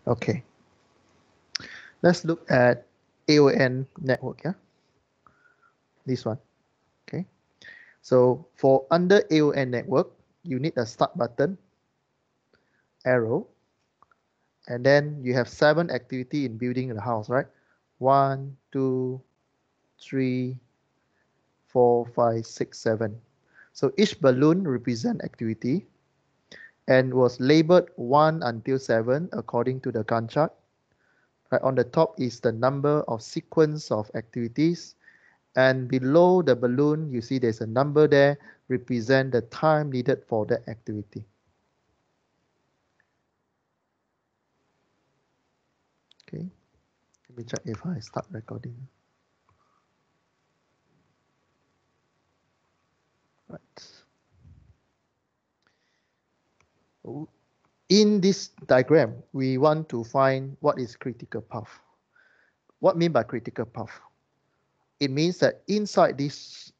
Okay, let's look at Aon network. Yeah, this one. Okay, so for under Aon network, you need a start button, arrow, and then you have 7 activity in building the house, right? 1, 2, 3, 4, 5, 6, 7. So each balloon represent activity and was labeled 1 until 7 according to the Gantt chart. Right on the top is the number of sequence of activities, and below the balloon you see there's a number there represent the time needed for that activity. Okay, let me check if I start recording. Right. In this diagram, we want to find what is critical path. What I mean by critical path? It means that inside this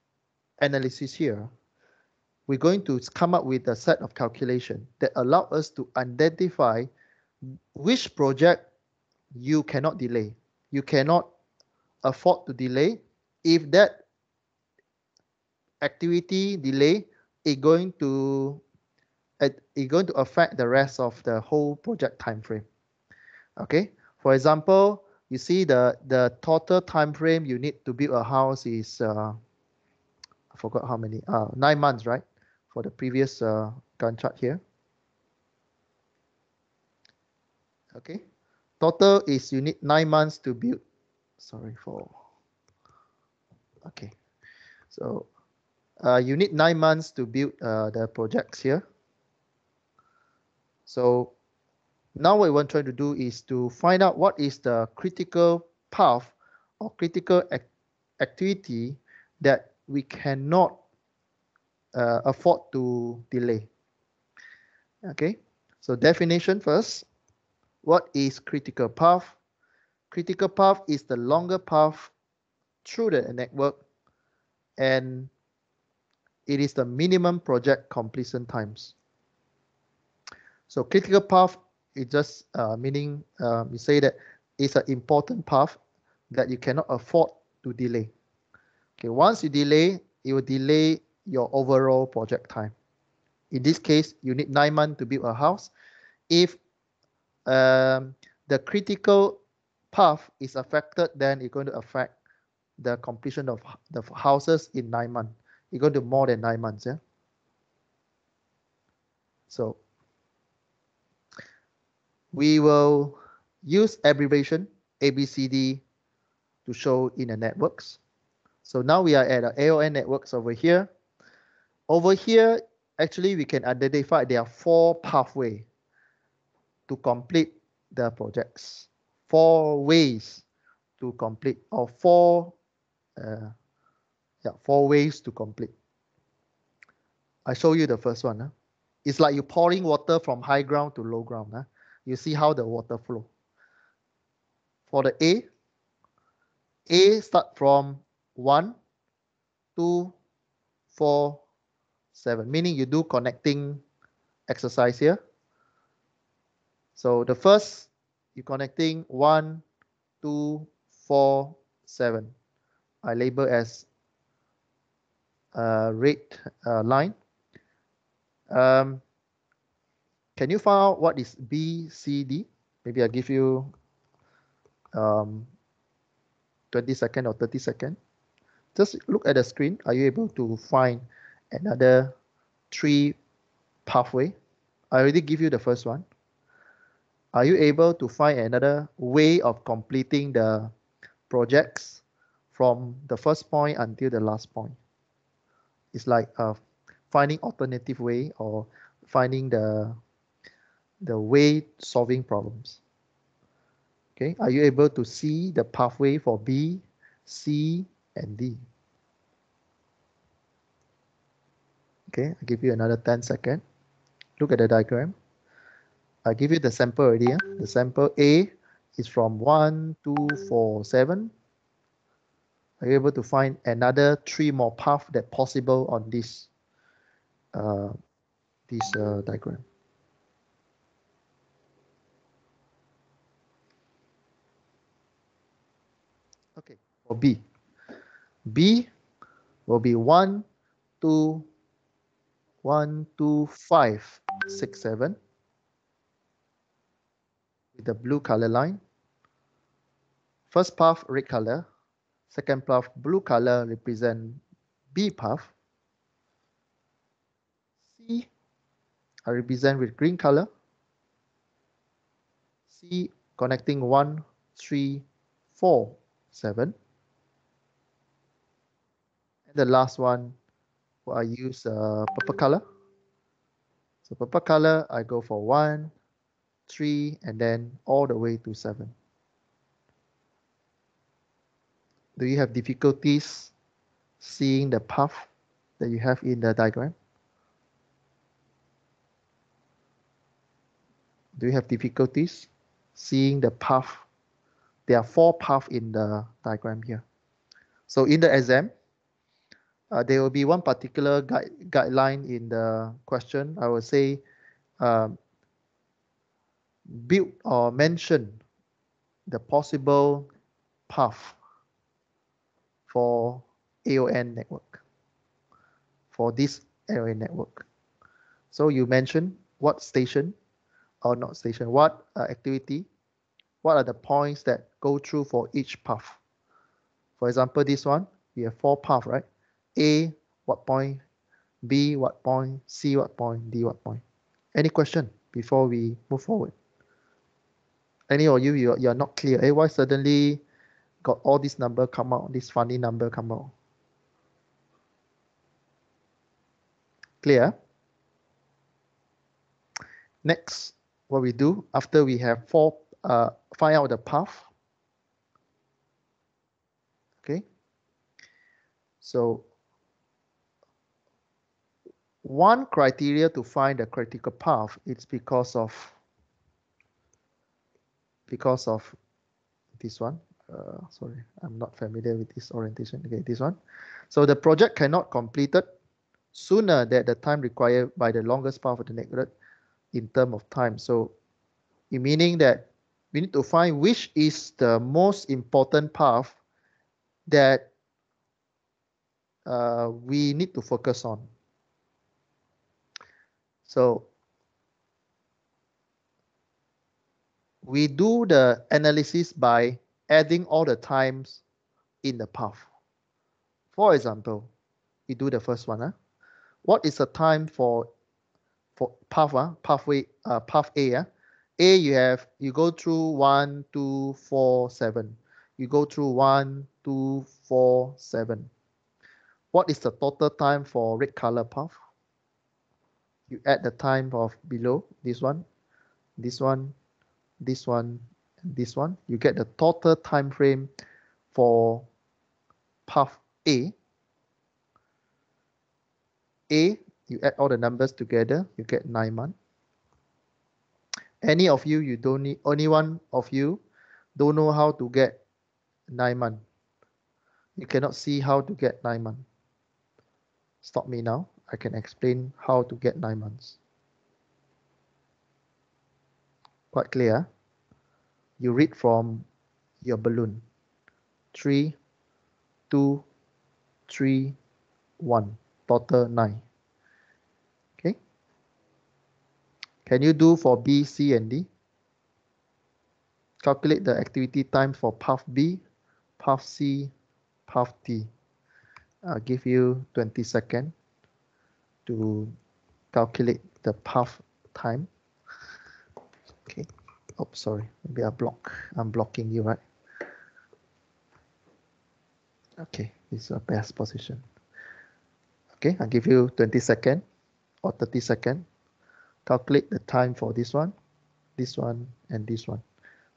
analysis here, we're going to come up with a set of calculation that allow us to identify which project you cannot delay. You cannot afford to delay. If that activity delay is going to affect the rest of the whole project time frame. Okay, for example, you see the total time frame you need to build a house is I forgot how many 9 months, right? For the previous Gantt chart here. Okay, total is you need 9 months to build. Sorry for. Okay, so you need 9 months to build the projects here. So now what we want to try to do is to find out what is the critical path or critical activity that we cannot afford to delay. Okay, so definition first. What is critical path? Critical path is the longer path through the network, and it is the minimum project completion times. So critical path is just meaning we say that it's an important path that you cannot afford to delay. Okay, once you delay, it will delay your overall project time. In this case, you need 9 months to build a house. If the critical path is affected, then it's going to affect the completion of the houses in 9 months. It's going to more than 9 months. Yeah. So we will use abbreviation ABCD to show in the networks. So now we are at Aon networks over here. Over here, actually, we can identify there are 4 pathways to complete the projects. 4 ways to complete, or 4 ways to complete. I show you the first one. It's like you're pouring water from high ground to low ground. You see how the water flow. For the A start from 1, 2, 4, 7, meaning you do connecting exercise here. So the first, you're connecting 1, 2, 4, 7. I label as red line. Can you find out what is B, C, D? Maybe I'll give you 20 seconds or 30 seconds. Just look at the screen. Are you able to find another 3 pathway? I already give you the first one. Are you able to find another way of completing the projects from the first point until the last point? It's like finding alternative way or finding the way solving problems. Okay, are you able to see the pathway for B, C, and D? Okay, I'll give you another 10 seconds. Look at the diagram. I give you the sample already. The sample A is from 1, 2, 4, 7. Are you able to find another 3 more paths that possible on this diagram? Okay, for B. B will be 1, 2, 1, 2, 5, 6, 7 with the blue color line. First path, red color. Second path, blue color, represent B path. C, I represent with green color. C, connecting 1, 3, 4, 7. And the last one, I use purple color. So purple color, I go for 1, 3, and then all the way to 7. Do you have difficulties seeing the path that you have in the diagram? Do you have difficulties seeing the path? There are 4 paths in the diagram here. So in the exam, there will be one particular guideline in the question. I will say um, build or mention the possible path for Aon network, for this Aon network. So you mention what station, or not station, what activity, what are the points that go through for each path. For example, this one, we have 4 paths, right? A, what point? B, what point? C, what point? D, what point? Any question before we move forward? Any of you, you're not clear. Why suddenly got all this number come out, this funny number come out? Clear? Next, what we do after we have 4, find out the path. Okay. So one criteria to find the critical path is because of this one. Sorry, I'm not familiar with this orientation. Okay, this one. So the project cannot completed sooner than the time required by the longest path of the network in terms of time. So meaning that we need to find which is the most important path that we need to focus on. So we do the analysis by adding all the times in the path. For example, we do the first one. What is the time for path? Path A. A, you go through 1, 2, 4, 7. You go through 1, 2, 4, 7. What is the total time for red color path? You add the time of below this one, this one, this one, and this one. You get the total time frame for path A. A, you add all the numbers together, you get 9 months. Any of you, you don't need, only one of you don't know how to get 9 months. You cannot see how to get 9 months. Stop me now. I can explain how to get 9 months. Quite clear. You read from your balloon. 3, 2, 3, 1. Total 9. Okay. Can you do for B, C, and D? Calculate the activity time for path B, path C, path D. I'll give you 20 seconds to calculate the path time. Okay. Oh, sorry. Maybe I'm blocking you, right? Okay, this is the best position. Okay, I'll give you 20 seconds or 30 seconds. Calculate the time for this one, and this one.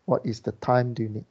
What is the time do you need?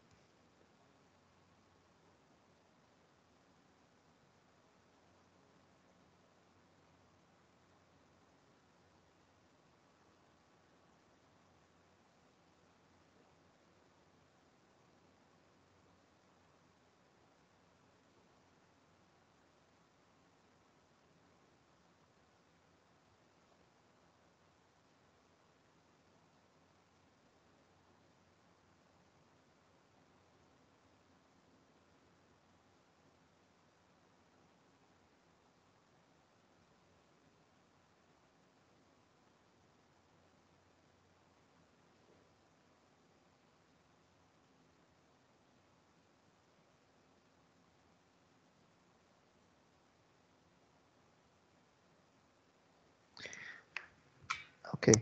Okay,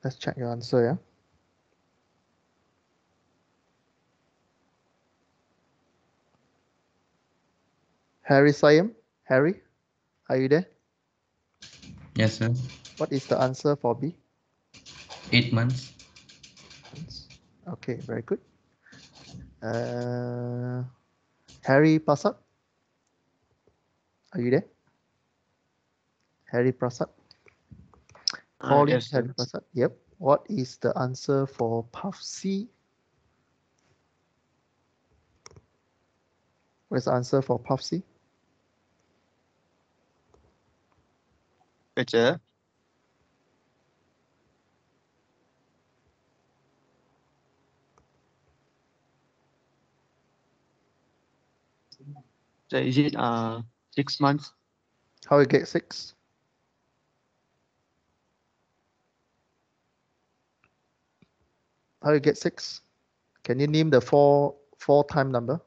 let's check your answer, yeah. Harry Siam, Harry, are you there? Yes, sir. What is the answer for B? 8 months. Okay, very good. Harry Prasad, are you there? Harry Prasad? Calling Yes, Harry sir. Prasad. Yep. What is the answer for Puff C? What's the answer for Puff C? Wait, sir. So is it 6 months? How you get 6? How you get 6? Can you name the four time number?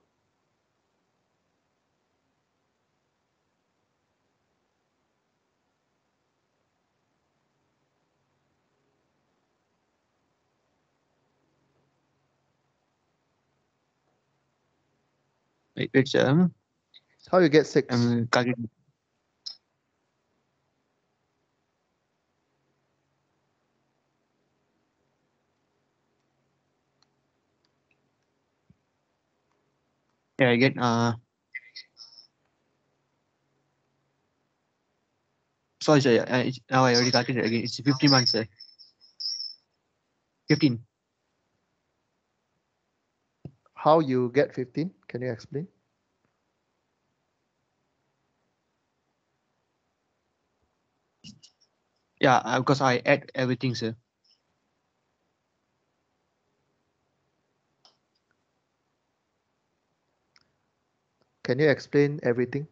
Wait, sir. How you get 6? I'm calculating. Yeah, I get sorry, sir. Now I already calculated again. It's 15 months, sir. 15. How you get 15? Can you explain? Yeah, because I add everything, sir. Can you explain everything?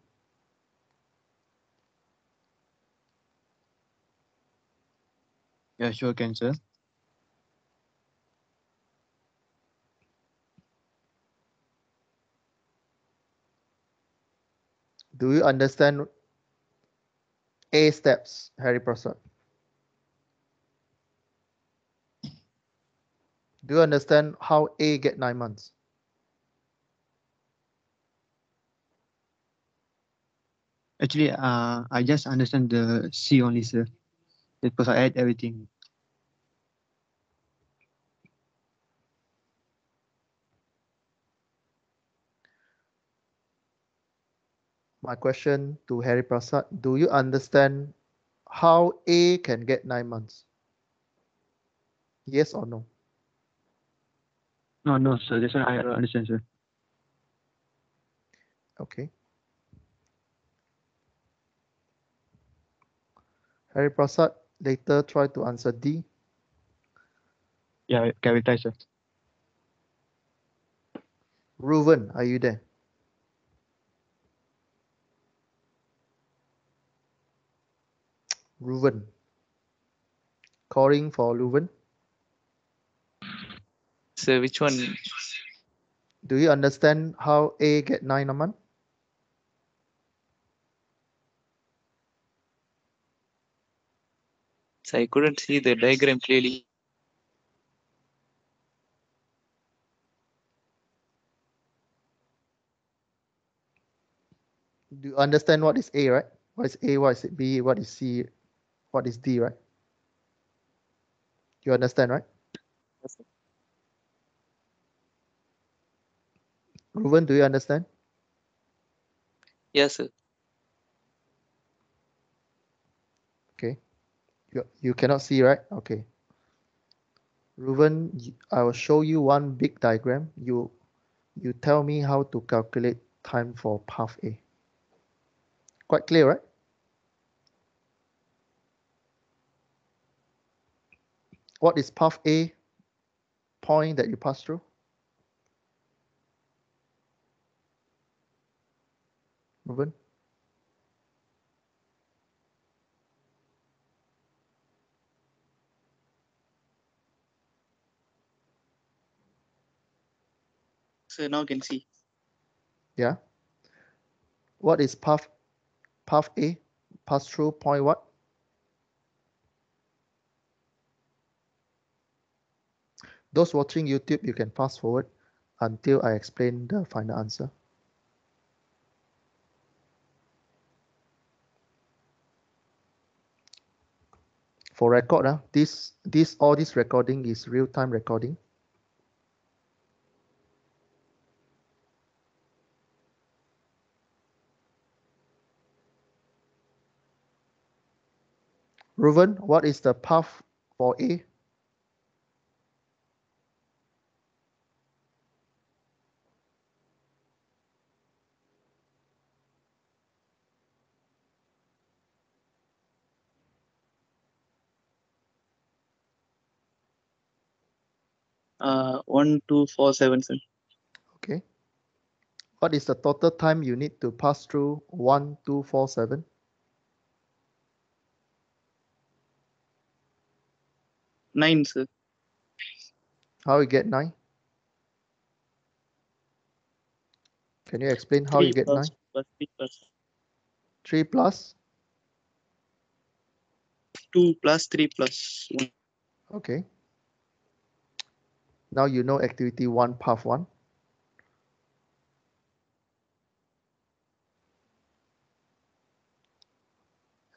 Yeah, sure can, sir. Do you understand A steps, Harry Prasad? Do you understand how A get 9 months? Actually, I just understand the C only, sir. Because I add everything. My question to Harry Prasad, do you understand how A can get 9 months? Yes or no? No, sir. This one I don't understand, sir. Okay. Harry Prasad, later try to answer D. Yeah, can we try, sir? Reuven, are you there? Reuven. Calling for Reuven. So which one? Do you understand how A get 9 a month? So I couldn't see the diagram clearly. Do you understand what is A, right? What is A, what is B, what is C, what is D, right? You understand, right? Reuven, do you understand? Yes, sir. Okay. You cannot see, right? Okay. Reuven, I will show you one big diagram. You tell me how to calculate time for path A. Quite clear, right? What is path A point that you pass through? Reuven? So now can see. Yeah. What is path A? Pass through point what? Those watching YouTube, you can fast forward until I explain the final answer. For record, all this recording is real-time recording. Ruben, what is the path for A? Uh, 1247, sir. Okay. What is the total time you need to pass through 1247? 9, sir. How you get 9? Can you explain how 3 you get 9? plus 3 plus 3 plus? 2 plus 3 plus 1. Okay. Now you know activity 1, path 1.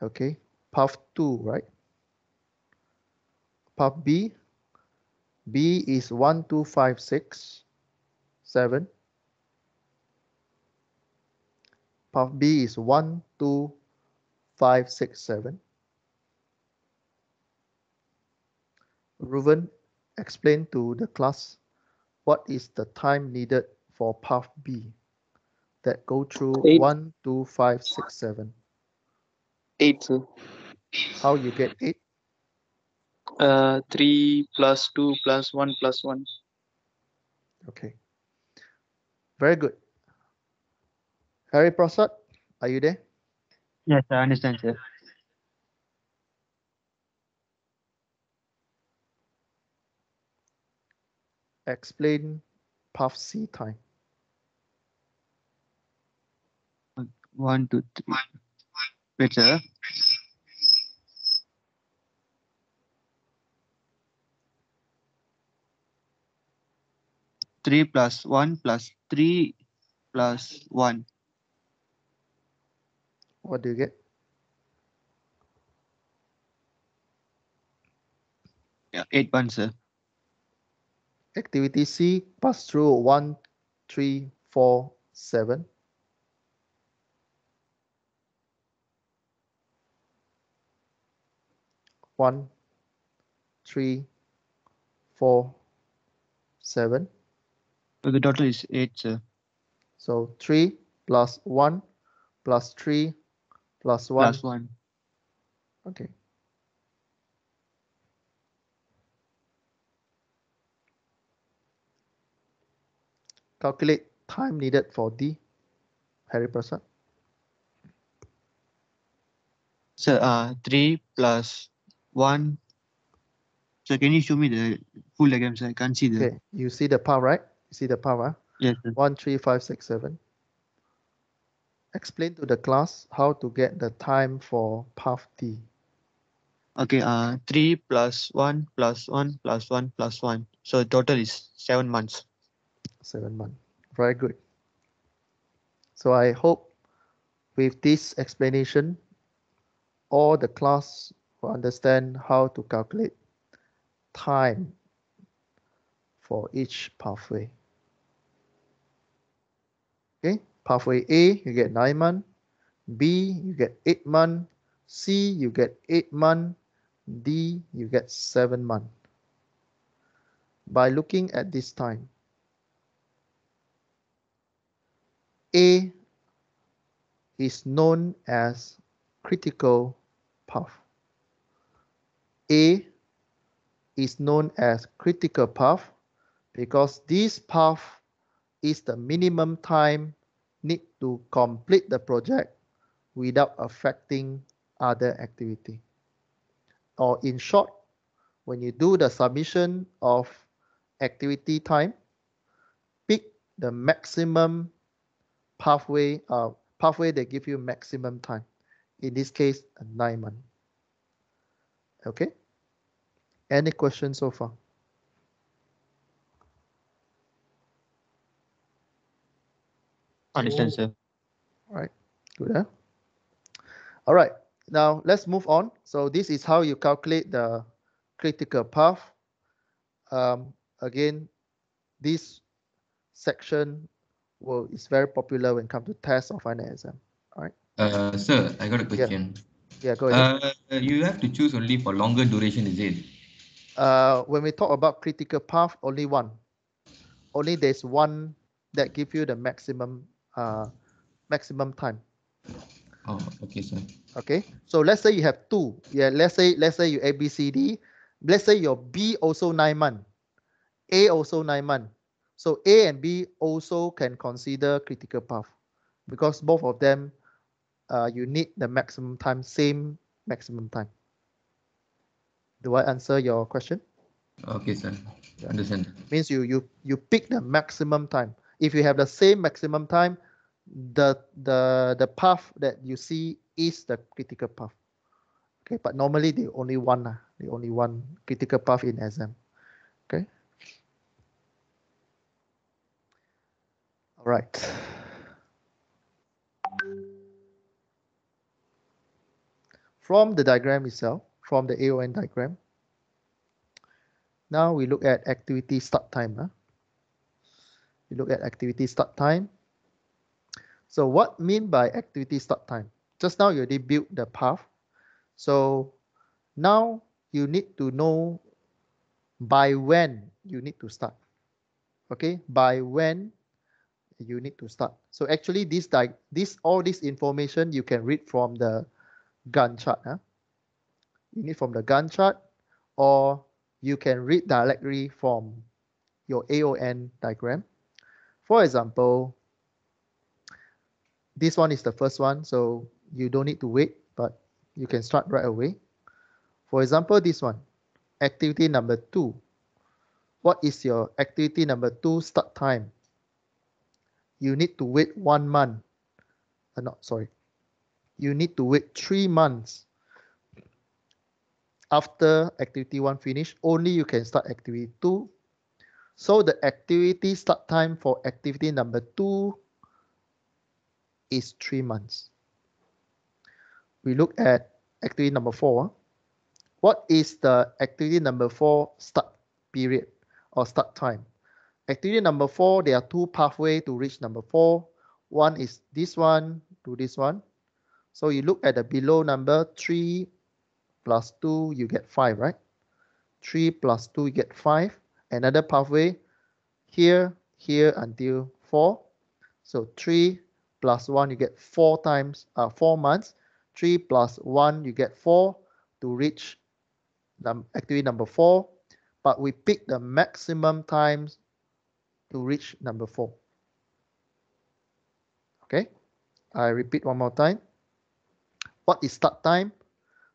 Okay. Path 2, right? Path B. B is 1, 2, 5, 6, 7. Path B is 1, 2, 5, 6, 7. Ruben, explain to the class what is the time needed for path B that go through 8. 1, 2, 5, 6, 7. 8, sir. How you get 8? 3 plus 2 plus 1 plus 1. Okay. Very good. Harry Prasad, are you there? Yes, I understand, sir. Explain path C time. 1, 2, 3. Wait, sir. Three plus 1 plus 3 plus 1. What do you get? Yeah, 8 1, sir. Activity C, pass through 1, 3, 4, 7. 1, 3, 4, 7. So the total is 8, sir. So 3 plus 1 plus 3 plus 1. Plus 1. Okay. Calculate time needed for D, Harry Prasad. Sir, 3 plus 1. So can you show me the full diagram, sir? I can't see the. Okay, you see the path, right? You see the path, huh? Yes, sir. 1, 3, 5, 6, 7. Explain to the class how to get the time for path D. Okay, 3 plus 1 plus 1 plus 1 plus 1. So total is 7 months. 7 months. Very good. So I hope with this explanation, all the class will understand how to calculate time for each pathway. Okay, pathway A, you get 9 months. B, you get 8 months. C, you get 8 months. D, you get 7 months. By looking at this time, A is known as critical path. A is known as critical path because this path is the minimum time need to complete the project without affecting other activity. Or in short, when you do the submission of activity time, pick the maximum pathway that give you maximum time. In this case, 9 months. Okay. Any questions so far? Understand, sir. All right, good. Huh? All right, now let's move on. So this is how you calculate the critical path. Again, this section is very popular when it comes to test or final exam. All right. Sir, I got a Yeah. question. Yeah. Go ahead. You have to choose only for longer duration, is it? When we talk about critical path, only one. Only there's one that give you the maximum time. Oh, okay, sir. Okay. So let's say you have two. Yeah. Let's say you A B C D. Let's say your B also 9 months. A also 9 months. So A and B also can consider critical path because both of them you need the maximum time, same maximum time. Do I answer your question? Okay, sir. Yeah. Understand. Means you pick the maximum time. If you have the same maximum time, the path that you see is the critical path. Okay, but normally the only one critical path in exam. Okay. All right. From the diagram itself, from the Aon diagram, now we look at activity start time. We look at activity start time. So what mean by activity start time? Just now you already built the path. So now you need to know by when you need to start. Okay, by when you need to start. So actually all this information you can read from the Gantt chart. You need from the Gantt chart, or you can read directly from your Aon diagram. For example, this one is the first one, so you don't need to wait, but you can start right away. For example, this one, activity number 2. What is your activity number 2 start time? You need to wait 1 month. You need to wait 3 months after activity 1 finish. Only you can start activity 2. So the activity start time for activity number 2 is 3 months. We look at activity number 4. What is the activity number 4 start period or start time? Activity number 4, there are 2 pathways to reach number 4. One is this one to this one. So you look at the below number, 3 plus 2, you get 5, right? 3 plus 2, you get 5. Another pathway, here until 4. So 3 plus 1, you get 4 months. 3 plus 1, you get 4 to reach activity number 4. But we pick the maximum times to reach number 4. Okay, I repeat one more time. What is start time?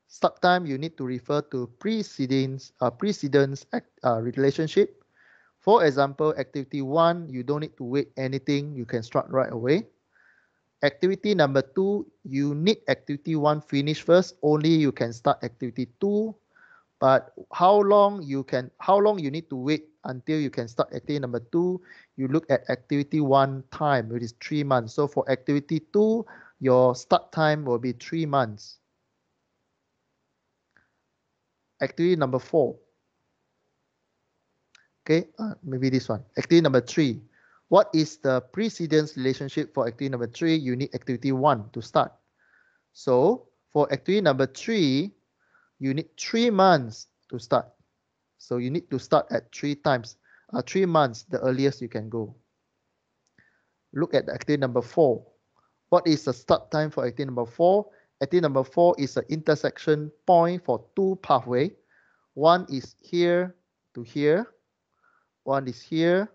Start time, you need to refer to precedence relationship. For example, activity 1, you don't need to wait anything. You can start right away. Activity number 2, you need activity 1 finish first. Only you can start activity 2. But how long you need to wait until you can start activity number 2? You look at activity 1 time, which is 3 months. So for activity 2, your start time will be 3 months. Activity number 4. Okay, maybe this one. Activity number 3. What is the precedence relationship for activity number 3? You need activity 1 to start. So for activity number 3, you need 3 months to start. So you need to start at 3 months, the earliest you can go. Look at activity number 4. What is the start time for activity number 4? Activity number 4 is an intersection point for 2 pathways. One is here to here. One is here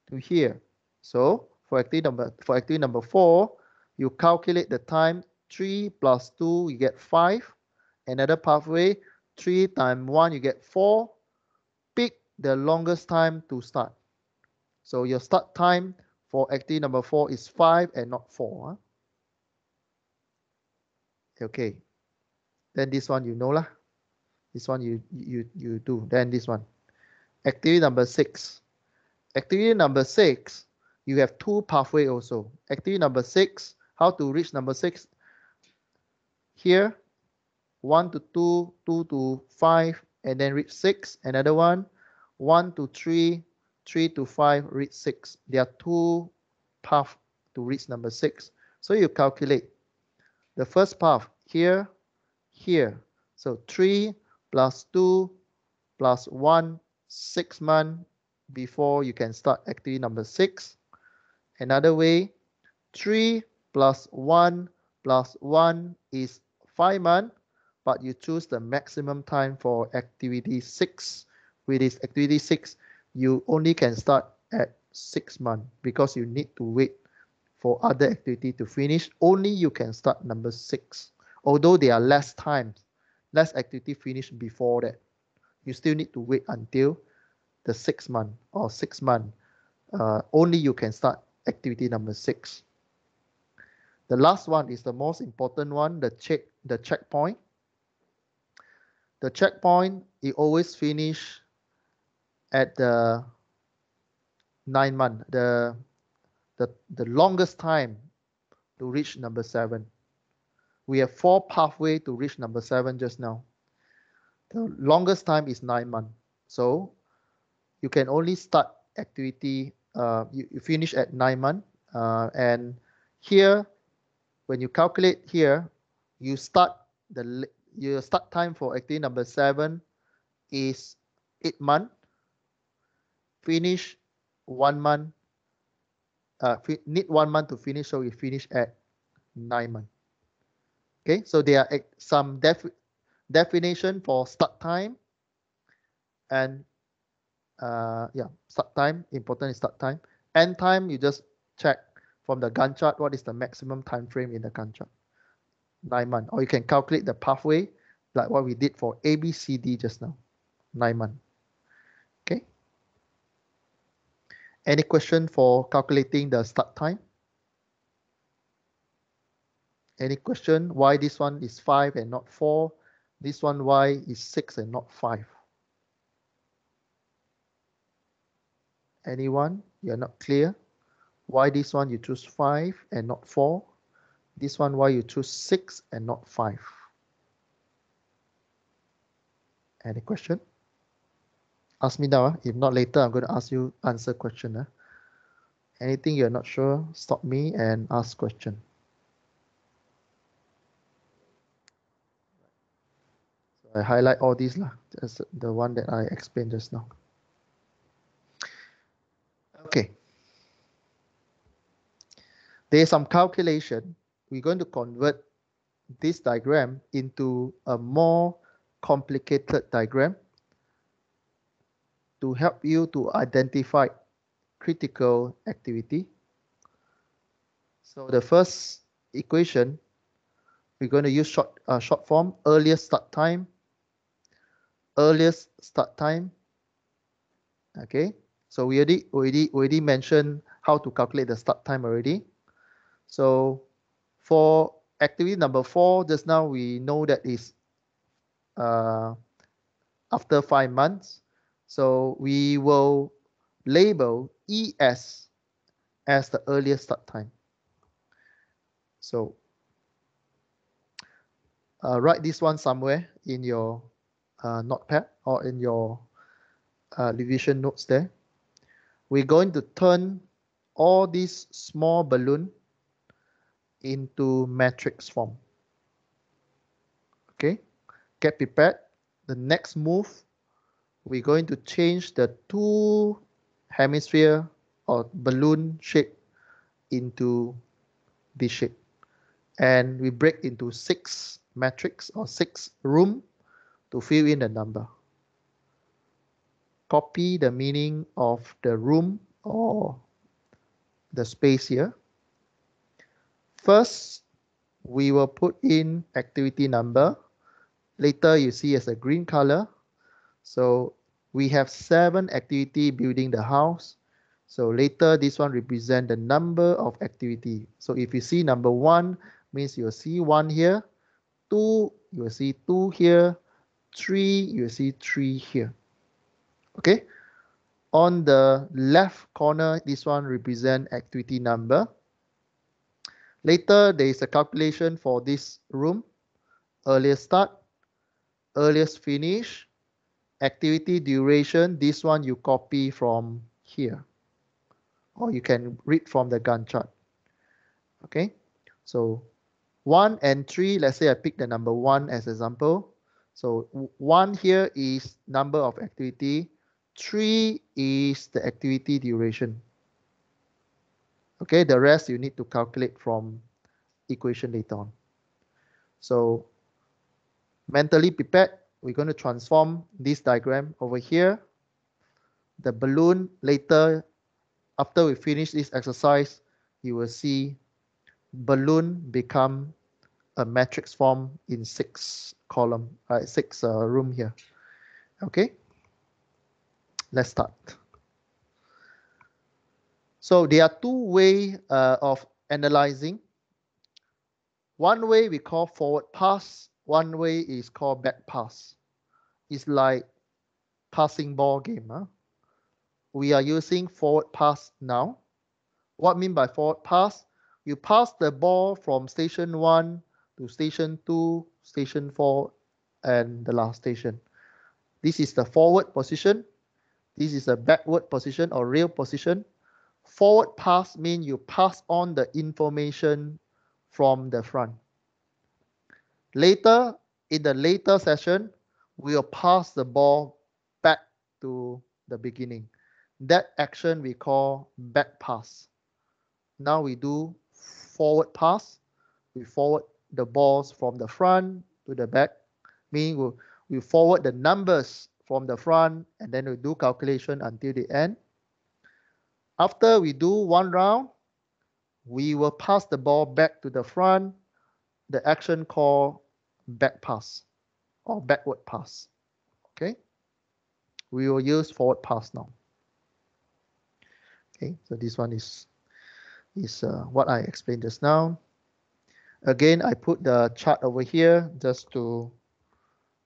to here. So for activity number 4, you calculate the time. 3 plus 2, you get 5. Another pathway, 3 times 1, you get 4. Pick the longest time to start. So your start time for activity number 4 is 5 and not 4. Okay. Then this one you know lah. This one you do. Then this one. Activity number 6. Activity number 6, you have two pathway also. Activity number 6, how to reach number 6? Here, 1 to 2, 2 to 5, and then reach 6. Another one, 1 to 3, 3 to 5, reach 6. There are two paths to reach number 6. So you calculate the first path here, here. So 3 plus 2 plus 1, 6 months before you can start activity number 6. Another way, 3 plus 1 plus 1 is 5 months, but you choose the maximum time for activity 6. With this activity 6, you only can start at 6 months because you need to wait for other activity to finish. Only you can start number 6. Although there are less times, less activity finish before that, you still need to wait until the 6 month or 6 month. Only you can start activity number 6. The last one is the most important one, the checkpoint. The checkpoint, it always finish at the 9 month, the longest time to reach number 7. We have 4 pathways to reach number 7 just now. The longest time is 9 months. So you can only start activity, you finish at 9 months. And here, when you calculate here, you start your start time for activity number 7 is 8 months. Finish 1 month. Need 1 month to finish, so we finish at 9 months. Okay, so there are some definition for start time and start time. Important is start time. End time, you just check from the Gantt chart what is the maximum time frame in the Gantt chart. 9 months, or you can calculate the pathway like what we did for ABCD just now. 9 months. Okay. Any question for calculating the start time? Any question why this one is 5 and not 4? This one why is 6 and not 5? Anyone? You're not clear? Why this one you choose 5 and not 4? This one why you choose 6 and not 5? Any question? Ask me now. If not later, I'm going to ask you answer question. Anything you're not sure, stop me and ask question. So I highlight all these lah. That's the one that I explained just now. Okay. There's some calculation. We're going to convert this diagram into a more complicated diagram to help you to identify critical activity. So the first equation, we're going to use short form, earliest start time. Okay, so we already mentioned how to calculate the start time already. So for activity number 4, just now we know that is after 5 months. So we will label ES as the earliest start time. So write this one somewhere in your notepad or in your revision notes there. We're going to turn all these small balloon into matrix form. Okay, get prepared. The next move, we're going to change the 2 hemisphere or balloon shape into this shape. And we break into 6 matrix or 6 room to fill in the number. Copy the meaning of the room or the space here. First, we will put in activity number. Later, you see as a green color. So we have 7 activity building the house. So later, this one represent the number of activity. So if you see number 1, means you'll see 1 here. 2, you will see 2 here. 3, you will see 3 here. Okay. On the left corner, this one represent activity number. Later, there is a calculation for this room. Earliest start, earliest finish, activity duration. This one you copy from here, or you can read from the Gantt chart. Okay, so 1 and 3, let's say I pick the number 1 as example. So 1 here is number of activity, 3 is the activity duration. Okay, the rest you need to calculate from equation later on. So mentally prepared, we're going to transform this diagram over here. The balloon later, after we finish this exercise, you will see balloon become a matrix form in 6 column, 6 room here. Okay, let's start. So there are 2 ways of analyzing. One way we call forward pass, one way is called back pass. It's like passing ball game. Huh? We are using forward pass now. What I mean by forward pass? You pass the ball from station 1 to station 2, station 4, and the last station. This is the forward position. This is a backward position or real position. Forward pass means you pass on the information from the front. Later, in the later session, we'll pass the ball back to the beginning. That action we call back pass. Now we do forward pass. We forward the balls from the front to the back, meaning we forward the numbers from the front and then we do calculation until the end. After we do one round, we will pass the ball back to the front, the action called back pass or backward pass. Okay, we will use forward pass now. Okay, so this one is what I explained just now. Again, I put the chart over here just to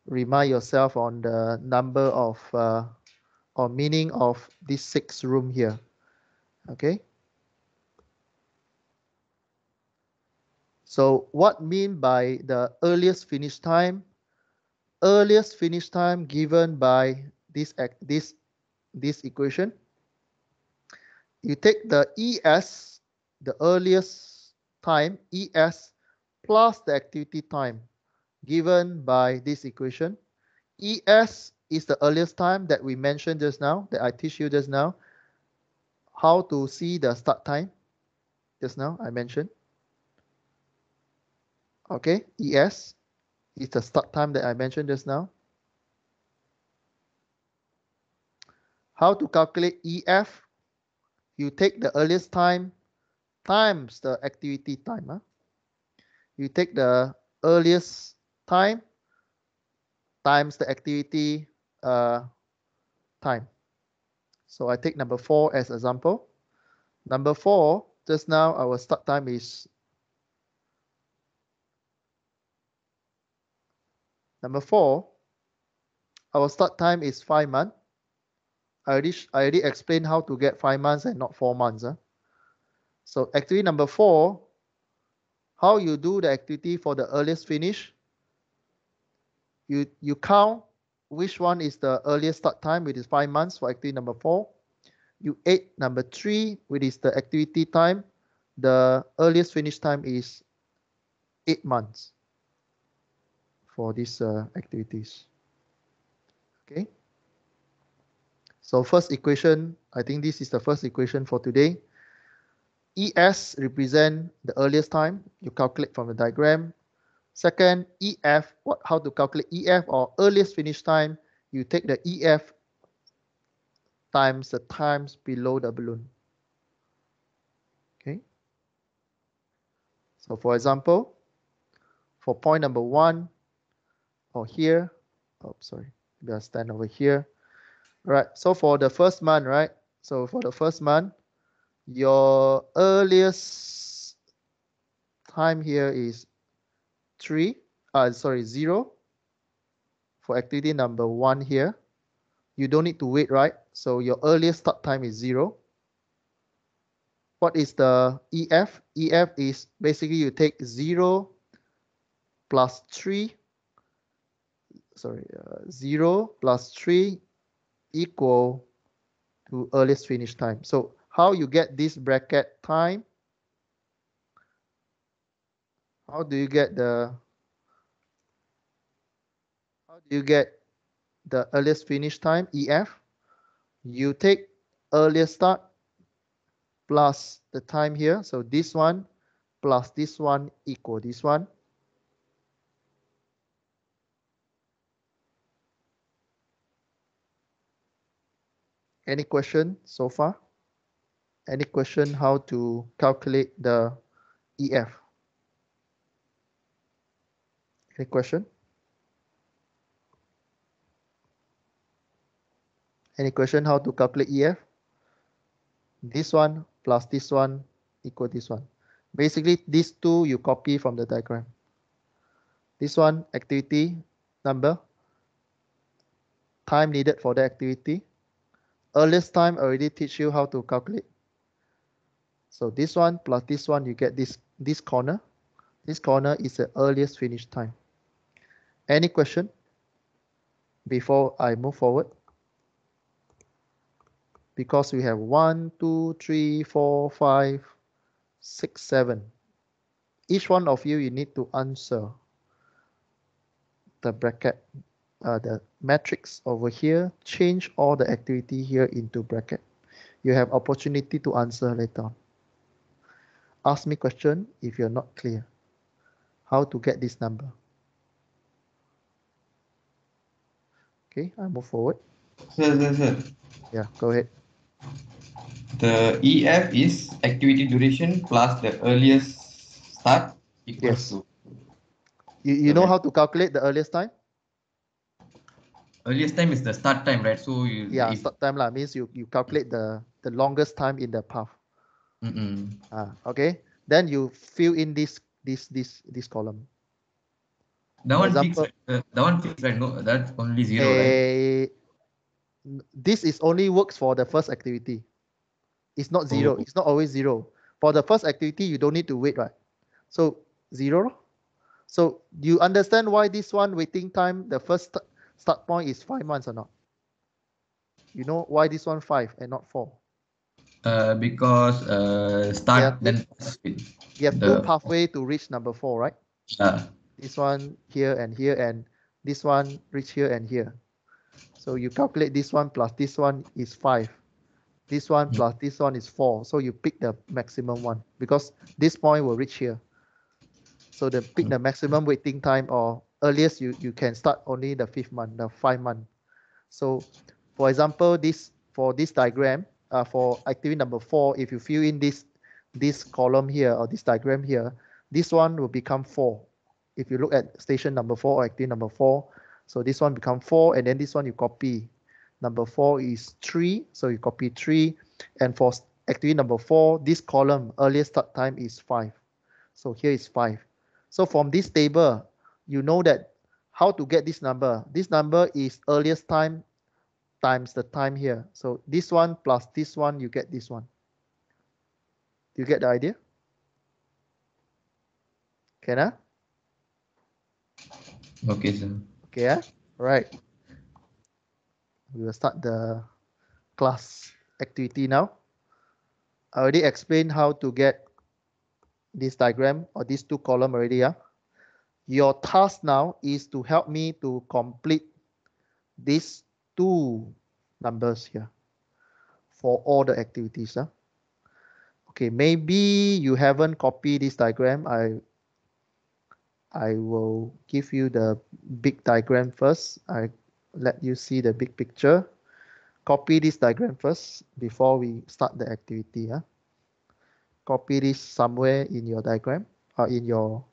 remind yourself on the number of or meaning of this 6 room here. Okay. So what mean by the earliest finish time? Earliest finish time given by this equation. You take the ES, the earliest time, ES plus the activity time given by this equation. ES is the earliest time that we mentioned just now, that I teach you just now. How to see the start time just now I mentioned. Okay, ES is the start time that I mentioned just now. How to calculate EF? You take the earliest time times the activity time. Huh? You take the earliest time times the activity time. So I take number 4 as example. Number 4, just now our start time is number 4. Our start time is 5 months. I already explained how to get 5 months and not 4 months. Huh? So activity number 4, how you do the activity for the earliest finish? You count which one is the earliest start time, which is 5 months for activity number 4. You add number 3, which is the activity time. The earliest finish time is 8 months for these activities. Okay. So first equation, I think this is the first equation for today. ES represent the earliest time. You calculate from the diagram. Second, EF, how to calculate EF or earliest finish time? You take the EF times the times below the balloon. Okay. So for example, for point number 1 or here, oh sorry, maybe I'll stand over here. Right. So for the first month, right? So for the first month, your earliest time here is 0 for activity number 1 here. you don't need to wait, right? So your earliest start time is 0. What is the EF? EF is basically you take 0 plus 3, 0 plus 3 equal to earliest finish time. So how you get this bracket time? How do you get the earliest finish time, EF? You take earliest start plus the time here. So this one plus this one equal this one. Any question so far? Any question how to calculate the EF? Any question? Any question how to calculate EF? This one plus this one equal this one. Basically, these two you copy from the diagram. This one, activity number, time needed for the activity. Earliest time already teach you how to calculate. So this one plus this one, you get this corner. This corner is the earliest finish time. Any question before I move forward? Because we have 1, 2, 3, 4, 5, 6, 7. Each one of you need to answer the bracket, the matrix over here, change all the activity here into bracket. You have opportunity to answer later on. Ask me question if you're not clear. How to get this number? Okay, I move forward. Sir. Yeah, go ahead. The EF is activity duration plus the earliest start equals Yes. to. You know how to calculate the earliest time? Earliest time is the start time, right? So Yeah, start time lah, means you calculate the longest time in the path. Okay. Then you fill in this column. That For one fixed. example, That one fixed, right? No, that's only 0, right? This is only works for the first activity. It's not 0. It's not always 0. For the first activity, you don't need to wait, right? So 0. So you understand why this one waiting time, the first start point is 5 months or not? You know why this one 5 and not 4? Because start then you have two pathway to reach number 4, right? This one here, and this one reach here and here. So you calculate this one plus this one is 5. This one plus this one is 4. So you pick the maximum one because this point will reach here. So then pick the maximum waiting time, or earliest you can start only the 5th month, the 5 month. So for example, for this diagram, for activity number 4, if you fill in this column here or this diagram here, this one will become 4. If you look at station number 4 or activity number 4, so this one become 4, and then this one you copy. Number 4 is 3, so you copy 3. And for activity number 4, this column earliest start time is 5. So here is 5. So from this table, you know that how to get this number. This number is earliest time times the time here. So this one plus this one, you get this one. Do you get the idea? Can I? Okay, sir. Okay, right. We will start the class activity now. I already explained how to get this diagram or these two columns already. Your task now is to help me to complete these two numbers here for all the activities. Okay, maybe you haven't copied this diagram. I will give you the big diagram first. I let you see the big picture. Copy this diagram first before we start the activity. Copy this somewhere in your diagram or in your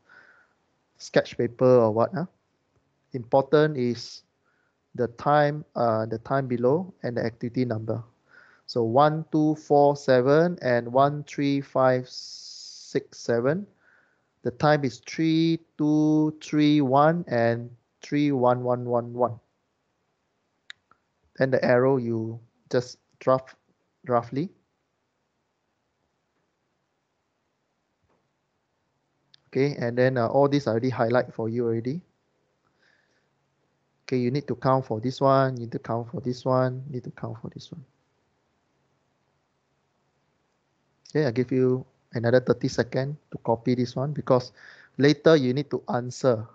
sketch paper or what. Important is the time below and the activity number. So 1, 2, 4, 7 and 1, 3, 5, 6, 7. The time is 3, 2, 3, 1 and 3, 1, 1, 1, 1. and the arrow you just draft roughly. Okay, and then all these I already highlight for you already. Okay, you need to count for this one, you need to count for this one, need to count for this one. Okay, I give you another 30 seconds to copy this one because later you need to answer.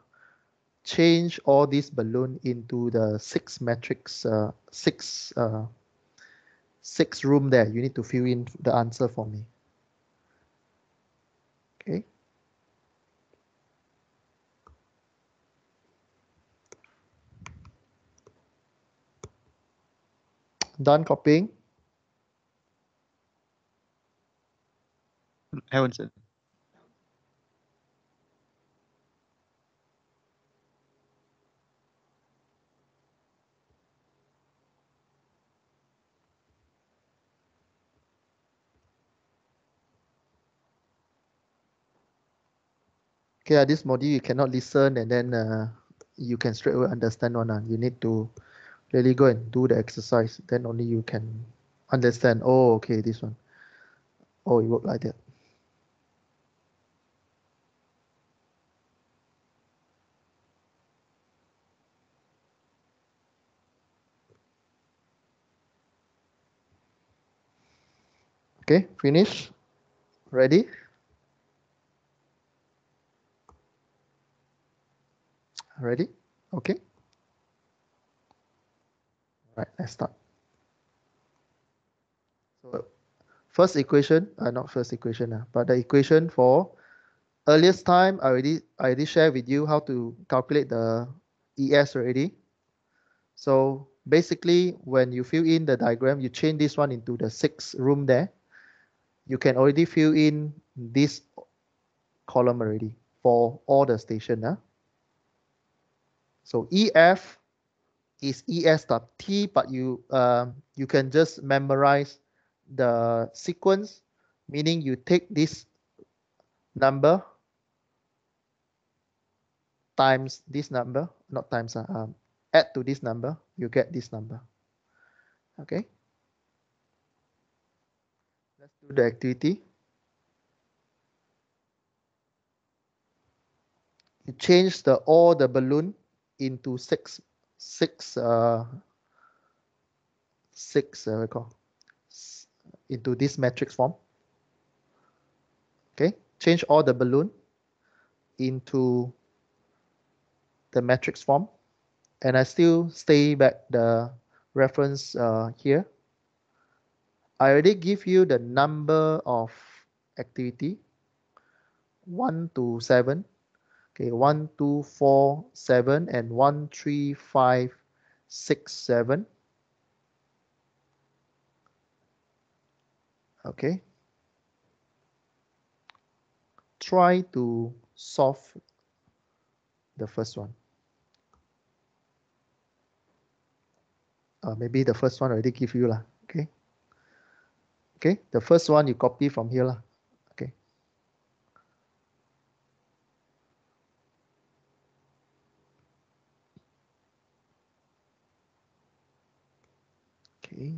Change all these balloon into the six matrix, six room there. You need to fill in the answer for me. Okay. Done copying. Haven't, sir. Okay, this module you cannot listen and then you can straight away understand one. You need to really go and do the exercise. Then only you can understand. Oh, okay, this one. Oh, it worked like that. Okay, finish. Ready? Ready? Okay. All right, let's start. So first equation, not first equation, but the equation for earliest time, I already shared with you how to calculate the ES already. So basically, when you fill in the diagram, you change this one into the sixth room there. You can already fill in this column already for all the station. So EF is ES.T, but you can just memorize the sequence, meaning you take this number times this number, not times, add to this number, you get this number. Okay. Let's do the activity. You change all the balloon into six into this matrix form. Okay, change all the balloon into the matrix form, and I still stay back the reference here. I already give you the number of activity 1 to 7. Okay, 1, 2, 4, 7, and 1, 3, 5, 6, 7. Okay. Try to solve the first one. Maybe the first one already give you lah. Okay. Okay, the first one you copy from here lah. Okay. Okay.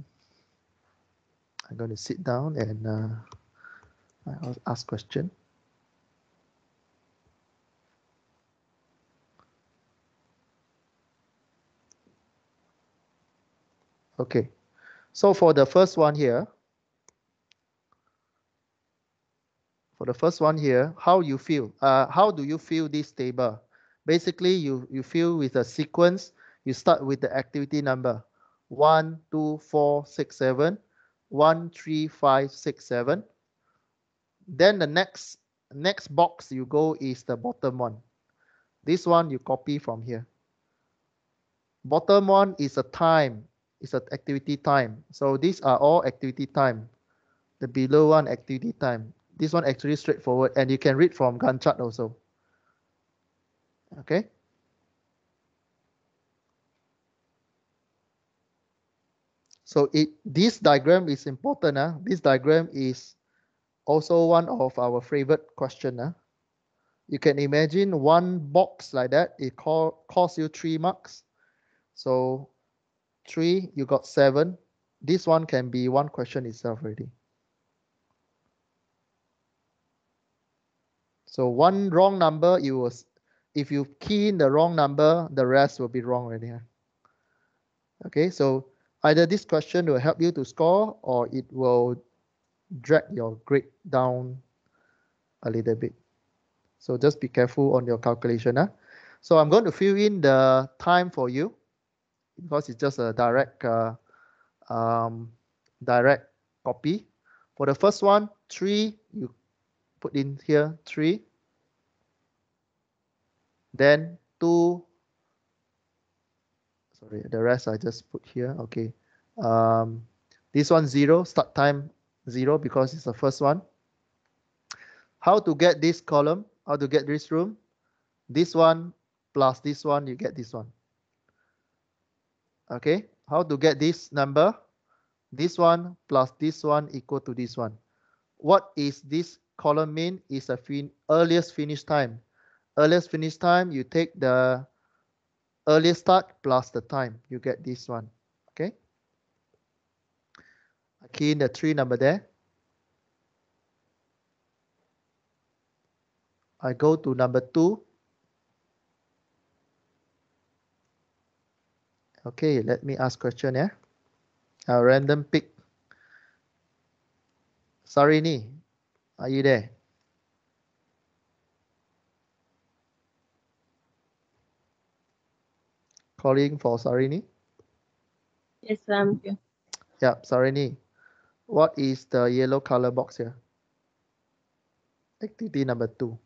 I'm going to sit down and I'll ask question. Okay, so for the first one here, how you feel? How do you feel this table? Basically, you feel with a sequence. You start with the activity number 1, 2, 4, 6, 7, 1, 3, 5, 6, 7. Then the next box you go is the bottom one. This one you copy from here. Bottom one is a time. It's an activity time. So these are all activity time. The below one activity time. This one actually straightforward, and you can read from Gantt chart also. Okay. So this diagram is important. This diagram is also one of our favorite question. You can imagine one box like that. It costs you 3 marks. So 3, you got 7. This one can be one question itself already. So one wrong number, if you key in the wrong number, the rest will be wrong already. Okay, so either this question will help you to score or it will drag your grade down a little bit. So just be careful on your calculation. So I'm going to fill in the time for you because it's just a direct copy. For the first one, 3, you put in here 3. Then 2, sorry, the rest I just put here. Okay. This one 0, start time 0 because it's the first one. How to get this column? How to get this room? This one plus this one, you get this one. Okay. How to get this number? This one plus this one equal to this one. What is this column mean? Is a earliest finish time. Earliest finish time, you take the earliest start plus the time. You get this one. Okay. I key in the 3 number there. I go to number 2. Okay, let me ask question. A random pick. Sarini, are you there? Calling for Sarini? Yes, I'm here. Yeah, Sarini. What is the yellow color box here? Activity number 2.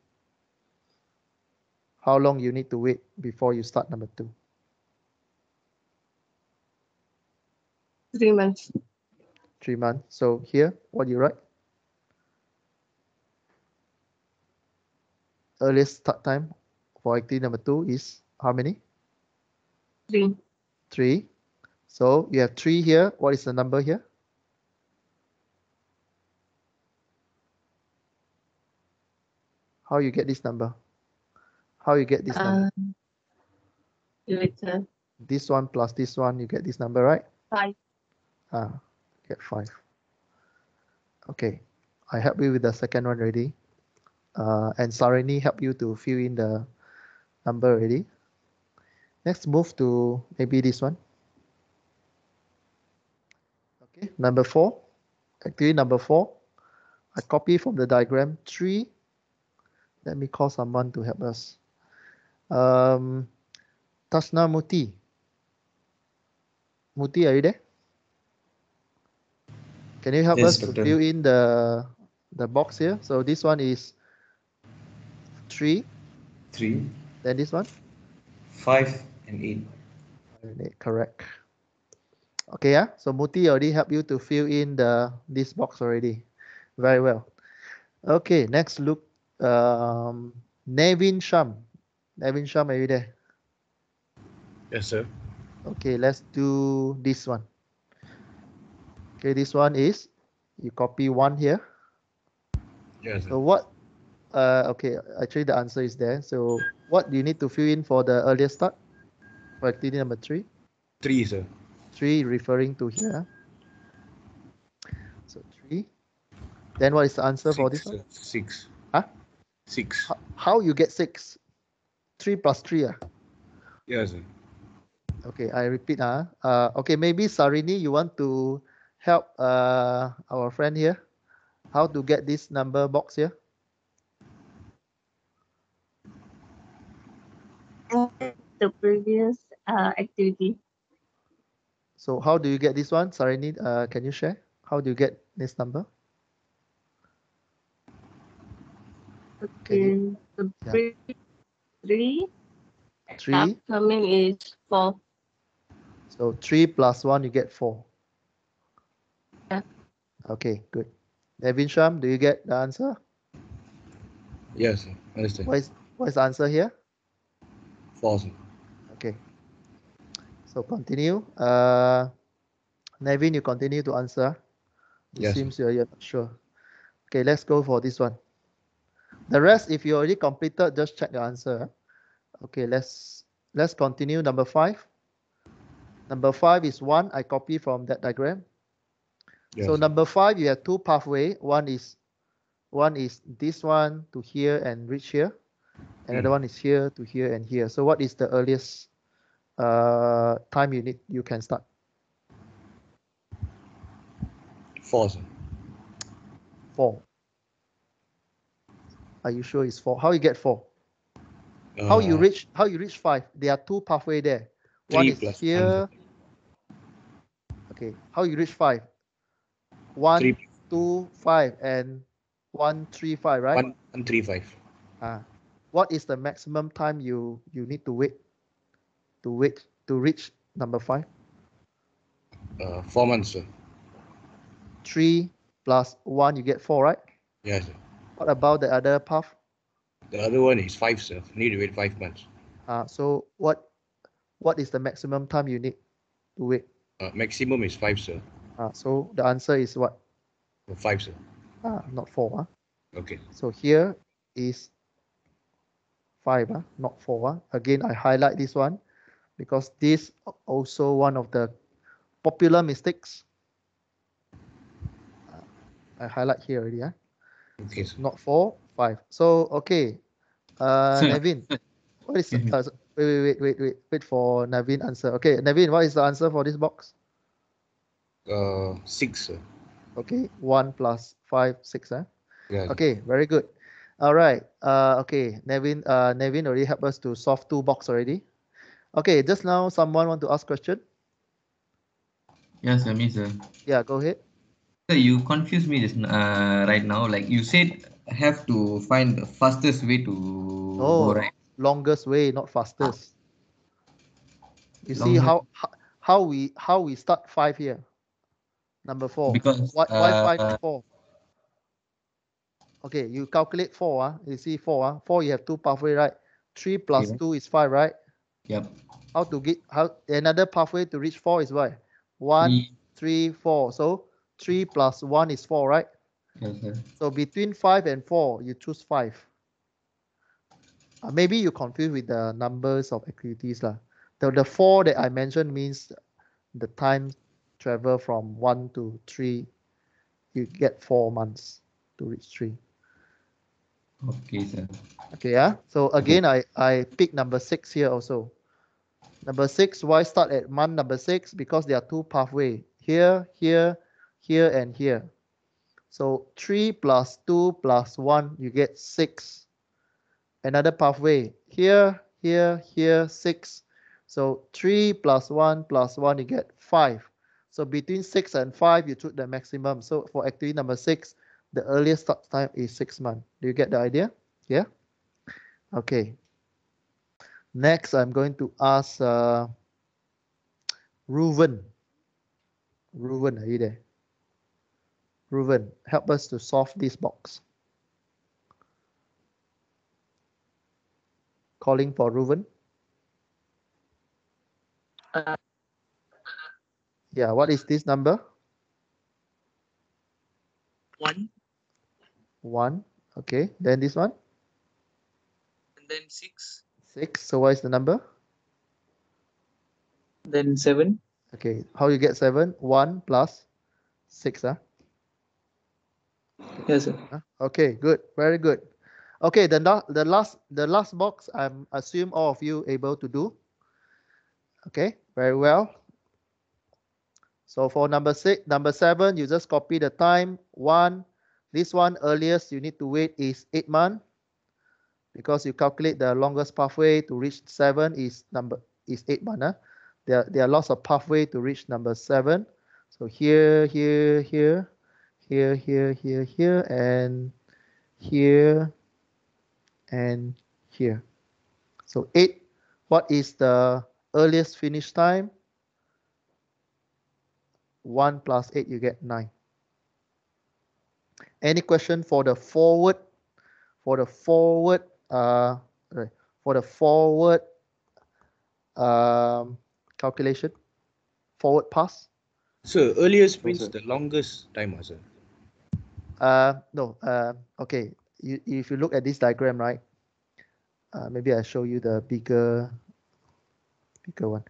How long you need to wait before you start number 2? 3 months. 3 months. So here, what do you write? Earliest start time for activity number 2 is how many? 3. 3. So you have 3 here. What is the number here? How you get this number? How you get this number? Later. This one plus this one, you get this number, right? 5. Get 5. Okay, I help you with the second one already. And Sarini help you to fill in the number already. Next, move to maybe this one. Okay, number 4. Activity number 4. I copy from the diagram 3. Let me call someone to help us. Tasna Muti. Muti, are you there? Can you help Yes, us to Doctor. fill in the box here? So this one is 3. 3, Then this one? 5, and 8. Correct. Okay, yeah. So Muti already helped you to fill in this box already. Very well. Okay, next look. Nevin Sham. Nevin Sham, are you there? Yes, sir. Okay, let's do this one. Okay, this one is you copy 1 here. Yes, sir. So what? Okay, actually the answer is there. So what do you need to fill in for the earliest start? For activity number 3. 3, sir. 3 referring to here. So 3. Then what is the answer for this 6, one? sir. 6. Huh? 6. How you get 6? 3 plus 3. Yes, sir. Okay, I repeat. Okay, maybe Sarini, you want to help our friend here? How to get this number box here? The previous activity. So how do you get this one? Sarini, can you share? How do you get this number? Okay. The Yeah. previous 3. 3. Upcoming is 4. So 3 plus 1, you get 4. Yeah. Okay, good. Nevin Sham, do you get the answer? Yes, sir. Understand. What is the answer here? 4, sir. Okay. So continue. Nevin, you continue to answer. It Yes, seems you're not sure. Okay, let's go for this one. The rest, if you already completed, just check the answer. Okay, let's continue. Number 5. Number 5 is 1. I copy from that diagram. Yes, So sir. number 5, you have two pathway. One is this one to here and reach here. Another one is here to here and here. So what is the earliest time you can start? 4, sir. 4. Are you sure it's 4? How you get 4? How you reach 5? There are two pathway there. One 3 is plus here. 1. Okay. How you reach 5? 1, 3 2, 5, and 1, 3, 5, right? 1 and 3, 5. What is the maximum time you need to wait to reach number 5? 4 months, sir. 3 plus 1, you get 4, right? Yes, sir. What about the other path? The other one is 5, sir. Need to wait 5 months. So what is the maximum time you need to wait? Maximum is 5, sir. So the answer is what? 5, sir. Not 4. Okay. So here is 5, not 4. Again, I highlight this one because this also one of the popular mistakes. I highlight here already. Okay, sir. Not 4, 5. So okay, Navin, what is wait for Navin answer. Okay, Navin, what is the answer for this box? 6, sir. Okay, 1 plus 5, 6. Yeah, sir. Okay, very good. All right. Okay, Navin already helped us to solve 2 box already. Okay, just now someone want to ask question. Yes, me, sir. Yeah, go ahead. Sir, you confused me just right now. Like you said, have to find the fastest way to go, right? Longest way, not fastest. You see Longest. how we start 5 here. Number 4. Because Why 5 not 4? Okay, you calculate 4. You see 4. 4 you have 2 pathway, right? 3 plus Okay. 2 is 5, right? Yep. Another pathway to reach 4 is what? 1, 3, 4. So 3 plus 1 is 4, right? Yes, sir. So between 5 and 4, you choose 5. Maybe you confuse with the numbers of activities. The 4 that I mentioned means the time travel from 1 to 3. You get 4 months to reach 3. Okay, sir. Okay, so again, I pick number 6 here also. Number 6, why start at month number 6? Because there are 2 pathway. Here, here, here, and here. So 3 plus 2 plus 1, you get 6. Another pathway. Here, here, here, 6. So 3 plus 1 plus 1, you get 5. So between 6 and 5, you took the maximum. So for activity number 6, the earliest start time is 6 months. Do you get the idea? Yeah? Okay. Next, I'm going to ask Reuven. Reuven, are you there? Reuven, help us to solve this box. Calling for Reuven. Yeah, what is this number? 1 1. Okay, then this one? and then 6, 6. So what is the number? then 7, Okay, how you get 7? 1 plus 6. yes, sir. Okay, good. Very good. Okay, the last box, I'm assume all of you able to do. Okay, very well. So for number 7, you just copy the time. 1. This one earliest you need to wait is 8 months because you calculate the longest pathway to reach 7 is 8 months. There are lots of pathway to reach number 7. So here, here, here, here, here, here, here, and here, and here. So 8. What is the earliest finish time? 1 plus 8, you get 9. Any question for the forward? For the forward, calculation, forward pass. So earliest means the longest time, sir. No. Okay. If you look at this diagram, right? Maybe I show you the bigger one.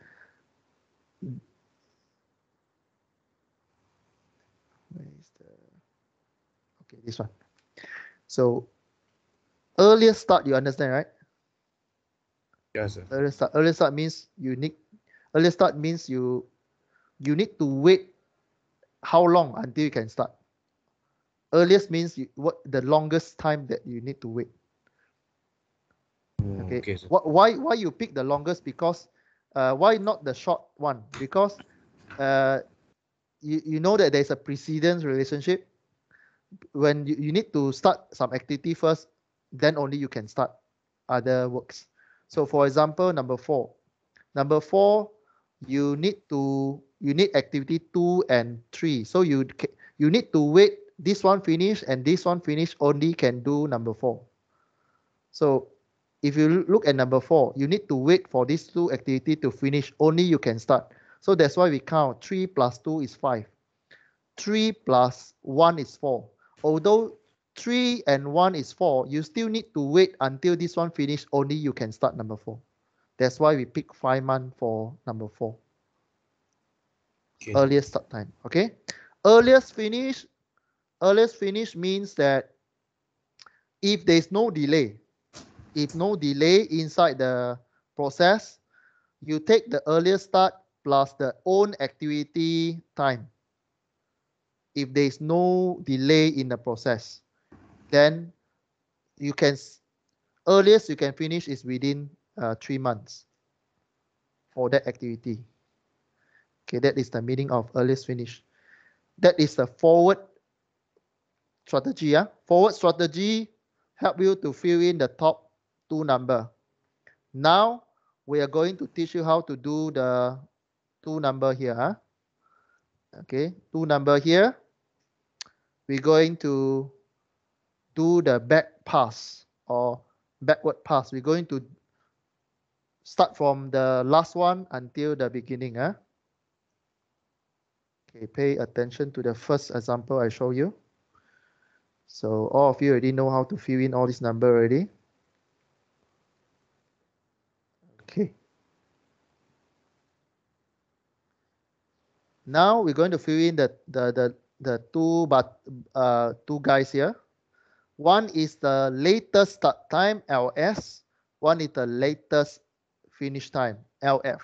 Okay, this one. So earliest start, you understand, right? Yes, sir. Earliest start means you need. Earliest start means you need to wait how long until you can start. Earliest means what the longest time that you need to wait. Okay. Okay, sir. Why you pick the longest? Because why not the short one? Because you know that there's a precedence relationship. When you need to start some activity first, then only you can start other works. So for example, number 4. Number 4, you need activity 2 and 3. So you need to wait this one finish and this one finish, only can do number 4. So if you look at number 4, you need to wait for these 2 activity to finish, only you can start. So that's why we count 3 plus 2 is 5. 3 plus 1 is 4. Although 3 and 1 is 4, you still need to wait until this one finish, only you can start number 4. That's why we pick 5 months for number 4. Okay, Earliest start time. Okay. Earliest finish means that if there's no delay, inside the process, you take the earliest start plus the own activity time. If there is no delay in the process, then earliest you can finish is within 3 months for that activity. Okay, that is the meaning of earliest finish. That is the forward strategy. Forward strategy help you to fill in the top 2 number. Now we are going to teach you how to do the 2 number here. Okay, 2 number here. We're going to do the back pass or backward pass. We're going to start from the last one until the beginning. Okay, pay attention to the first example I show you. So all of you already know how to fill in all this number already. Okay. Now we're going to fill in the two guys here. One is the latest start time, LS. One is the latest finish time, LF.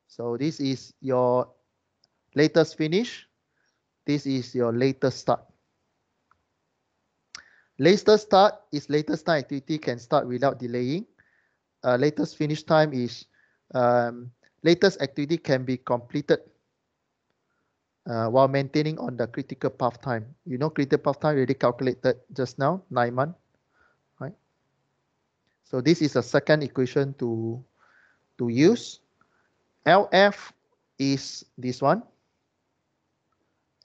So this is your latest finish. This is your latest start. Latest start is latest time activity can start without delaying. Latest finish time is latest activity can be completed while maintaining on the critical path time. You know critical path time already calculated just now, 9 months, right? So this is a second equation to use. LF is this one.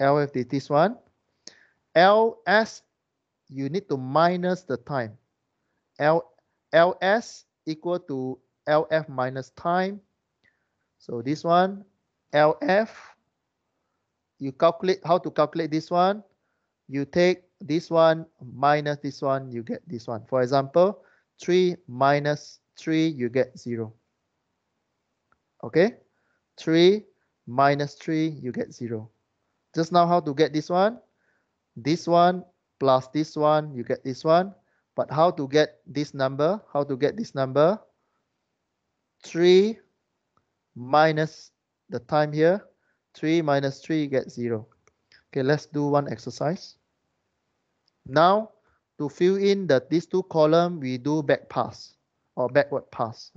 LF is this one. LS, you need to minus the time. LS equal to LF minus time. So this one, LF, you calculate how to calculate this one. You take this one minus this one, you get this one. For example, 3 minus 3, you get 0. Okay? 3 minus 3, you get 0. Just now how to get this one? This one plus this one, you get this one. But how to get this number? How to get this number? 3 minus the time here. 3 minus 3, you get 0. Okay, let's do one exercise. Now, to fill in these 2 columns, we do back pass or backward pass.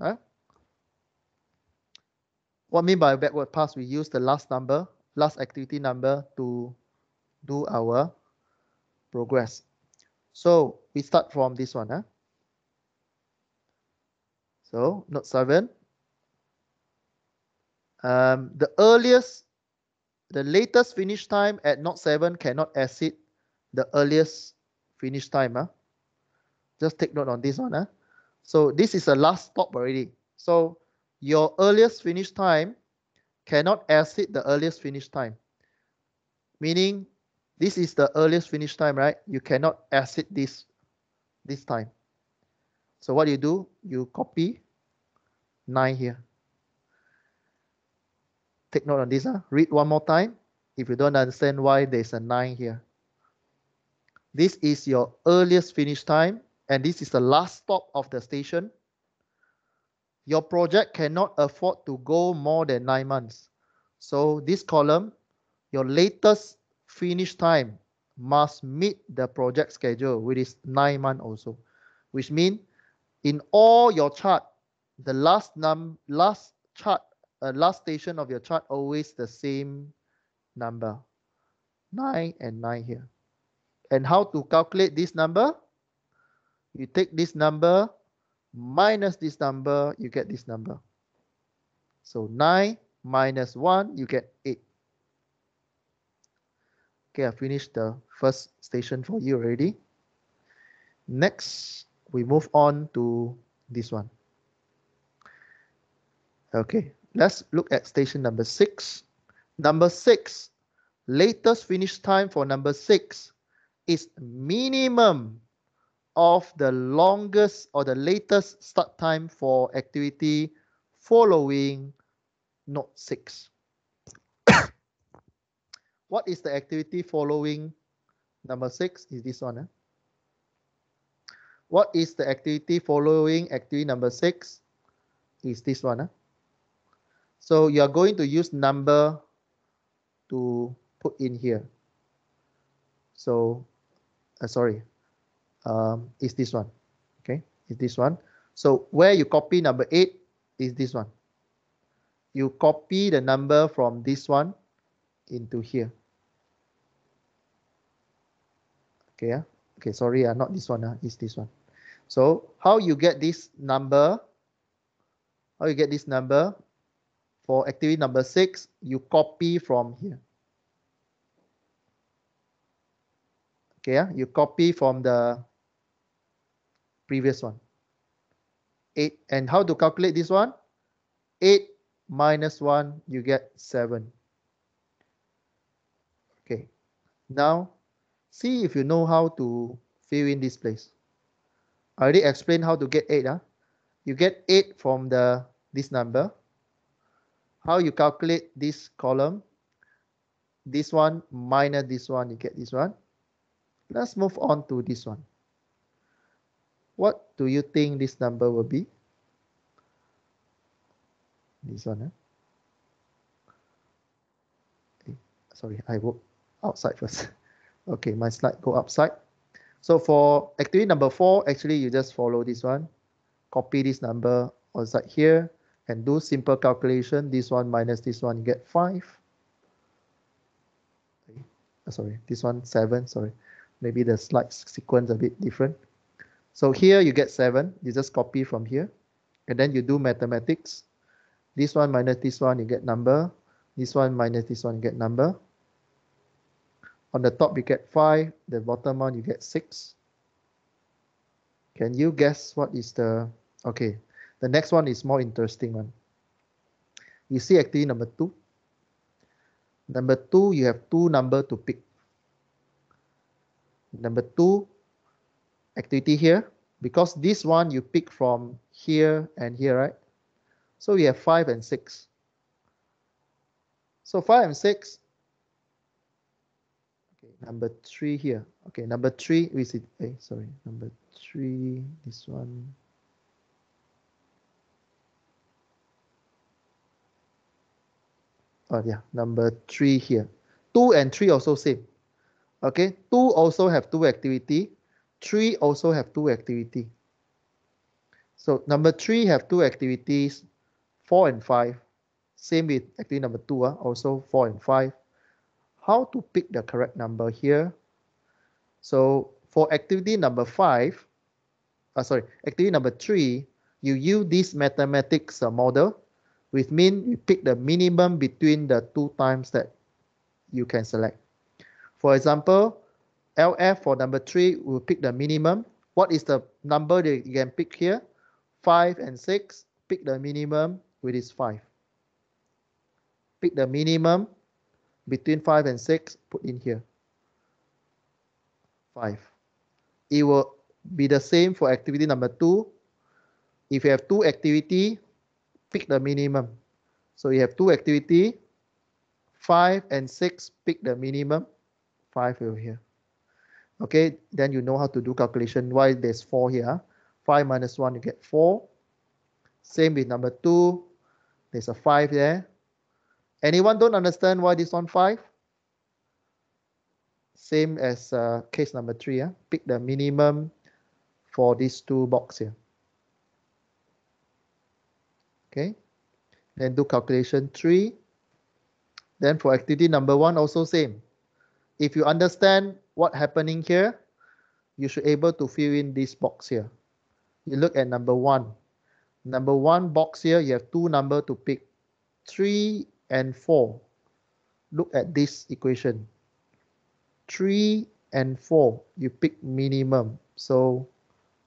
What I mean by backward pass? We use the last activity number to do our progress. So we start from this one. So note 7. The latest finish time at note 7 cannot exceed the earliest finish time. Just take note on this one. So this is the last stop already. So your earliest finish time cannot exceed the earliest finish time. Meaning this is the earliest finish time, right? You cannot exceed this time. So what do? You copy 9 here. Take note on this. Read one more time if you don't understand why there's a 9 here. This is your earliest finish time, and this is the last stop of the station. Your project cannot afford to go more than 9 months. So this column, your latest finish time must meet the project schedule, which is 9 months also, which means in all your chart, the last station of your chart always the same number, 9 and 9 here. And how to calculate this number? You take this number minus this number, you get this number. So 9 minus 1, you get 8. Okay, I finished the first station for you already. Next, we move on to this one. Okay, let's look at station number 6. Number 6, latest finish time for number 6 is minimum of the longest or the latest start time for activity following note 6. What is the activity following number 6? Is this one? What is the activity following activity number 6? Is this one? So you are going to use number to put in here. So, is this one. Okay, is this one. So where you copy number 8 is this one. You copy the number from this one into here. Okay, okay, sorry, not this one, it's this one. So how you get this number? How you get this number? For activity number 6, you copy from here. Okay, you copy from the previous one. 8. And how to calculate this one? 8 minus 1, you get 7. Okay, now see if you know how to fill in this place. I already explained how to get 8. You get 8 from this number. How you calculate this column? This one minus this one, you get this one. Let's move on to this one. What do you think this number will be? This one. Okay. Sorry, I work outside first. Okay, my slide go upside. So for activity number 4, actually you just follow this one. Copy this number outside here and do simple calculation. This one minus this one, you get 5. Okay. Sorry, this one 7. Sorry, maybe the slide sequence a bit different. So here you get 7. You just copy from here, and then you do mathematics. This one minus this one, you get number. This one minus this one, you get number. On the top, you get 5. The bottom one, you get 6. Can you guess what is the... Okay, the next one is more interesting one. You see activity number 2. Number 2, you have 2 numbers to pick. Number 2, activity here. Because this one you pick from here and here, right? So we have 5 and 6. So 5 and 6. Okay, number 3 here. Okay, number 3 is it? Sorry, number 3. This one. Oh yeah, number 3 here. 2 and 3 also same. Okay, 2 also have 2 activity. 3 also have 2 activity. So number 3 have 2 activities. 4 and 5. Same with activity number 2, also 4 and 5. How to pick the correct number here? So for activity number 5, activity number 3, you use this mathematics model, which means you pick the minimum between the 2 times that you can select. For example, LF for number 3 will pick the minimum. What is the number that you can pick here? 5 and 6. Pick the minimum, which is 5. Pick the minimum between 5 and 6, put in here. 5. It will be the same for activity number 2. If you have 2 activity, pick the minimum. So you have 2 activity, 5 and 6, pick the minimum, 5 over here. Okay, then you know how to do calculation. Why there's 4 here? 5 minus 1, you get 4. Same with number 2. There's a 5 there. Anyone don't understand why this one 5? Same as case number 3. Pick the minimum for these two box here. Okay, then do calculation 3. Then for activity number 1, also same. If you understand what happening here, you should able to fill in this box here. You look at number 1. Number 1 box here, you have two number to pick, 3 and 4. Look at this equation. 3 and 4, you pick minimum. So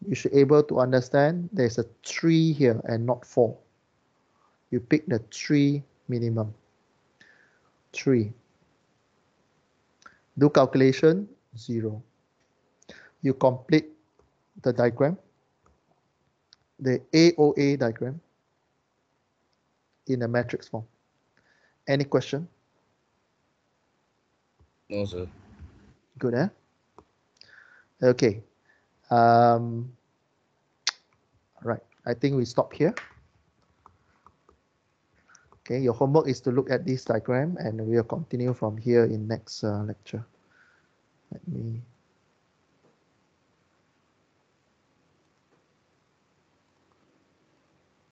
you should able to understand there's a 3 here and not 4. You pick the 3 minimum. 3. Do calculation, 0. You complete the diagram, the AOA diagram, in a matrix form. Any question? No, sir. Good, eh? Okay. Right. I think we stop here. Okay, your homework is to look at this diagram and we'll continue from here in next lecture. Let me